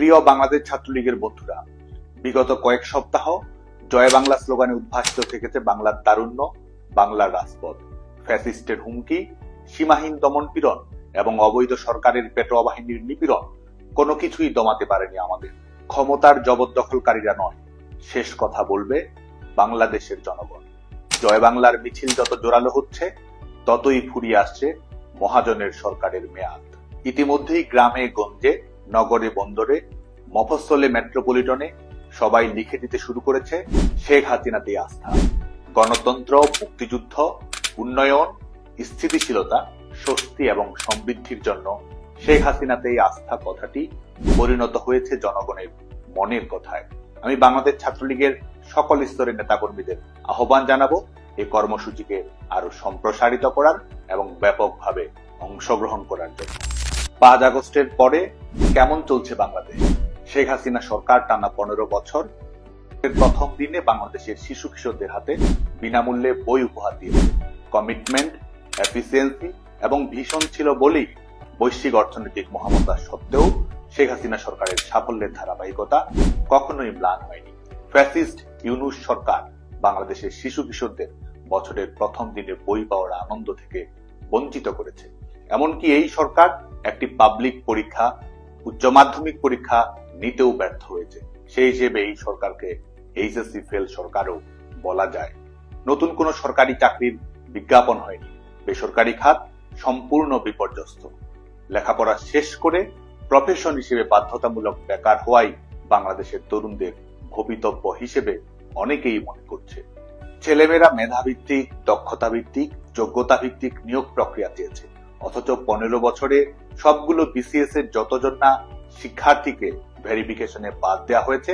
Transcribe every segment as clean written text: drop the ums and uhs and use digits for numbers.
প্রিয় বাংলাদেশ ছাত্রলীগের বন্ধুরা, বিগত কয়েক সপ্তাহ জয় বাংলা স্লোগানে উদ্ভাসিত থেকেছে বাংলার তারুণ্য, বাংলার রাজপথ। ফ্যাসিস্টের হুমকি, সীমাহীন দমনপীড়ন এবং অবৈধ সরকারের পেটোয়া বাহিনীর নিপীড়ন কোনো কিছুই দমাতে পারেনি আমাদের। ক্ষমতার জবরদখলকারীরা নয়, শেষ কথা বলবে বাংলাদেশের জনগণ। জয় বাংলার মিছিল যত জোরালো হচ্ছে, ততই ফুরিয়ে আসছে মহাজনের সরকারের মেয়াদ। ইতিমধ্যেই গ্রামে গঞ্জে, নগরে বন্দরে, মফস্বলে মেট্রোপলিটনে সবাই লিখে দিতে শুরু করেছে শেখ হাসিনাতেই আস্থা। গণতন্ত্র, মুক্তিযুদ্ধ, উন্নয়ন, স্থিতিশীলতা, স্বস্তি এবং সমৃদ্ধির জন্য শেখ হাসিনাতেই আস্থা কথাটি পরিণত হয়েছে জনগণের মনের কথায়। আমি বাংলাদেশ ছাত্রলীগের সকল স্তরের নেতাকর্মীদের আহ্বান জানাবো এই কর্মসূচিকে আরো সম্প্রসারিত করার এবং ব্যাপকভাবে অংশগ্রহণ করার জন্য। 5 আগস্টের পরে কেমন চলছে বাংলাদেশ? শেখ হাসিনা সরকার টানা 15 বছর প্রথম দিনে বাংলাদেশের শিশু কিশোরদের হাতে বিনামূল্যে বই উপহার দিয়েছে। কমিটমেন্ট, এফিসিয়েন্সি এবং ভীষণ ছিল বলেই বৈশ্বিক অর্থনৈতিক মহামন্দা সত্ত্বেও শেখ হাসিনা সরকারের সাফল্যের ধারাবাহিকতা কখনোই ম্লান হয়নি। ফ্যাসিস্ট ইউনূস সরকার বাংলাদেশের শিশু কিশোরদের বছরের প্রথম দিনে বই পাওয়ার আনন্দ থেকে বঞ্চিত করেছে। এমনকি এই সরকার একটি পাবলিক পরীক্ষা, উচ্চ মাধ্যমিক পরীক্ষা নিতেও ব্যর্থ হয়েছে। সেই হিসেবে এই সরকারকে এইচএসসি ফেল সরকারও বলা যায়। নতুন কোন সরকারি চাকরির বিজ্ঞাপন হয়নি। বেসরকারি খাত সম্পূর্ণ বিপর্যস্ত। লেখাপড়া শেষ করে প্রফেশন হিসেবে বাধ্যতামূলক বেকার হওয়াই বাংলাদেশের তরুণদের ভবিতব্য হিসেবে অনেকেই মনে করছে। ছেলেমেয়েরা মেধাভিত্তিক, দক্ষতা ভিত্তিক, যোগ্যতা ভিত্তিক নিয়োগ প্রক্রিয়া চেয়েছে, অথচ 15 বছরে সবগুলো বিসিএস এর যতজন না শিক্ষার্থীকে ভেরিফিকেশনে বাদ দেওয়া হয়েছে,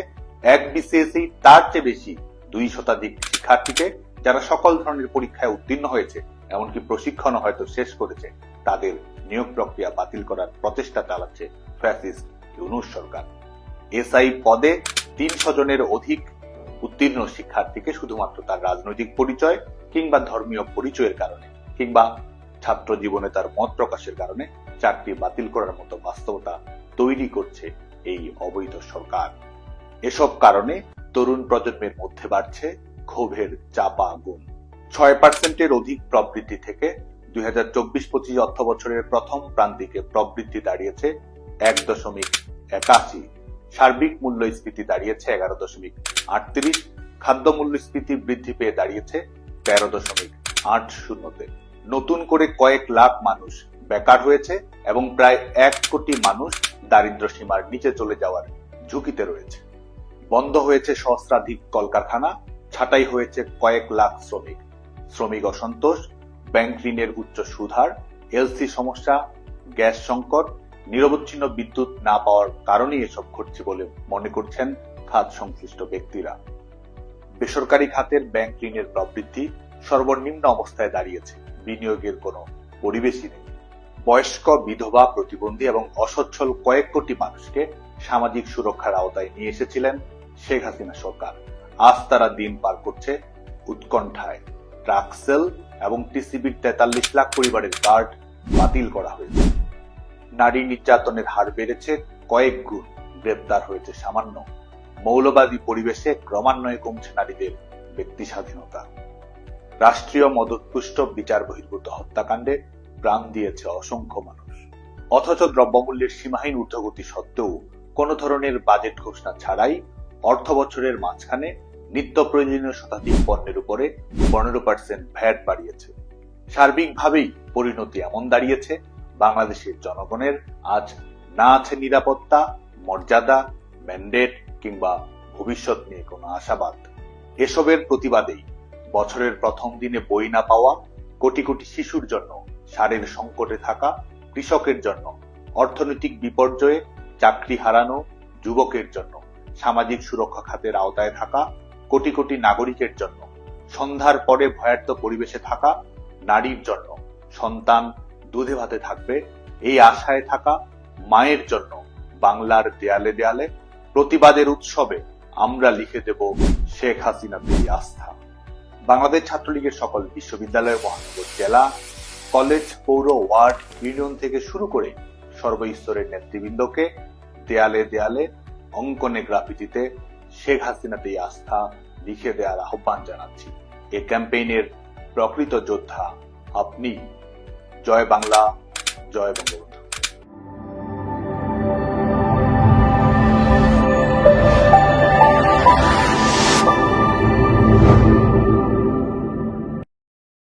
এক বিসিএস তার চেয়ে বেশি 2 শতাধিক শিক্ষার্থীকে, যারা সকল ধরনের পরীক্ষায় উত্তীর্ণ হয়েছে, এমনকি প্রশিক্ষণও হয়তো শেষ করেছে, তাদের নিয়োগ প্রক্রিয়া বাতিল করার প্রচেষ্টা চালাচ্ছে ফ্যাসিস্ট ইউনূস সরকার। এসআই পদে 300 জনের অধিক উত্তীর্ণ শিক্ষার্থীকে শুধুমাত্র তার রাজনৈতিক পরিচয় কিংবা ধর্মীয় পরিচয়ের কারণে কিংবা ছাত্র জীবনে তার মত প্রকাশের কারণে চাকরি বাতিল করার মতো বাস্তবতা তৈরি করছে এই অবৈধ সরকার। এসব কারণে তরুণ প্রজন্মের মধ্যে বাড়ছে ক্ষোভের চাপা আগুন। 6% অধিক প্রবৃদ্ধি থেকে 2024-25 অর্থ বছরের প্রথম প্রান্তিকে প্রবৃদ্ধি দাঁড়িয়েছে 1.81। সার্বিক মূল্যস্ফীতি দাঁড়িয়েছে 11.38। খাদ্য মূল্যস্ফীতি বৃদ্ধি পেয়ে দাঁড়িয়েছে 13.80-তে। নতুন করে কয়েক লাখ মানুষ বেকার হয়েছে এবং প্রায় 1 কোটি মানুষ দারিদ্র সীমার নিচে চলে যাওয়ার ঝুঁকিতে রয়েছে। বন্ধ হয়েছে সহস্রাধিক কলকারখানা, ছাঁটাই হয়েছে কয়েক লাখ শ্রমিক। শ্রমিক অসন্তোষ, ব্যাংক ঋণের উচ্চ সুদহার, এলসি সমস্যা, গ্যাস সংকট, নিরবচ্ছিন্ন বিদ্যুৎ না পাওয়ার কারণেই এসব ঘটছে বলে মনে করছেন খাত সংশ্লিষ্ট ব্যক্তিরা। বেসরকারি খাতের ব্যাংক ঋণের প্রবৃদ্ধি সর্বনিম্ন অবস্থায় দাঁড়িয়েছে। বিনিয়োগের কোনো পরিবেশই নেই। বয়স্ক, বিধবা, প্রতিবন্ধী এবং অসচ্ছল কয়েক কোটি মানুষকে সামাজিক সুরক্ষার আওতায় নিয়ে এসেছিলেন শেখ হাসিনা সরকার। আজ তারা দিন পার করছে উৎকণ্ঠায়। ট্রাক সেল এবং টিসিবির 43 লাখ পরিবারের কার্ড বাতিল করা হয়েছে। নারী নির্যাতনের হার বেড়েছে কয়েক গুণ, গ্রেপ্তার হয়েছে সামান্য। মৌলবাদী পরিবেশে ক্রমান্বয়ে কমছে নারীদের ব্যক্তি স্বাধীনতা। রাষ্ট্রীয় মদতপুষ্ট বিচার বহির্ভূত হত্যাকাণ্ডে প্রাণ দিয়েছে অসংখ্য মানুষ। অথচ দ্রব্যমূল্যের সীমাহীন ঊর্ধ্বগতি সত্ত্বেও কোন ধরনের বাজেট ঘোষণা ছাড়াই অর্থ বছরের মাঝখানে নিত্য প্রয়োজনীয় শতাধিক পণ্যের উপরে 15% ভ্যাট বাড়িয়েছে। সার্বিকভাবেই পরিণতি এমন দাঁড়িয়েছে, বাংলাদেশের জনগণের আজ না আছে নিরাপত্তা, মর্যাদা, ম্যান্ডেট কিংবা ভবিষ্যৎ নিয়ে কোনো আশাবাদ। এসবের প্রতিবাদেই বছরের প্রথম দিনে বই না পাওয়া, কোটি কোটি শিশুর জন্য সারের সংকটে থাকা, কৃষকের জন্য অর্থনৈতিক বিপর্যয়ে চাকরি হারানো, যুবকের জন্য সামাজিক সুরক্ষা খাতের আওতায় থাকা কোটি কোটি নাগরিকের জন্য সন্ধ্যার পরে ভয়ার্ত পরিবেশে থাকা, নারীর জন্য সন্তান দুধে ভাতে থাকবে এই আশায় থাকা মায়ের জন্য বাংলার দেয়ালে দেয়ালে প্রতিবাদের উৎসবে আমরা লিখে দেব শেখ হাসিনাতেই আস্থা। বাংলাদেশ ছাত্রলীগের সকল বিশ্ববিদ্যালয়, মহানগর, জেলা, কলেজ, পৌর, ওয়ার্ড, ইউনিয়ন থেকে শুরু করে সর্বস্তরের নেতৃবৃন্দকে দেয়ালে দেয়ালে অঙ্কনে গ্রাফিতিতে শেখ হাসিনাতেই আস্থা লিখে দেওয়ার আহ্বান জানাচ্ছি। এ ক্যাম্পেইনের প্রকৃত যোদ্ধা আপনি। জয় বাংলা, জয় বঙ্গবন্ধু।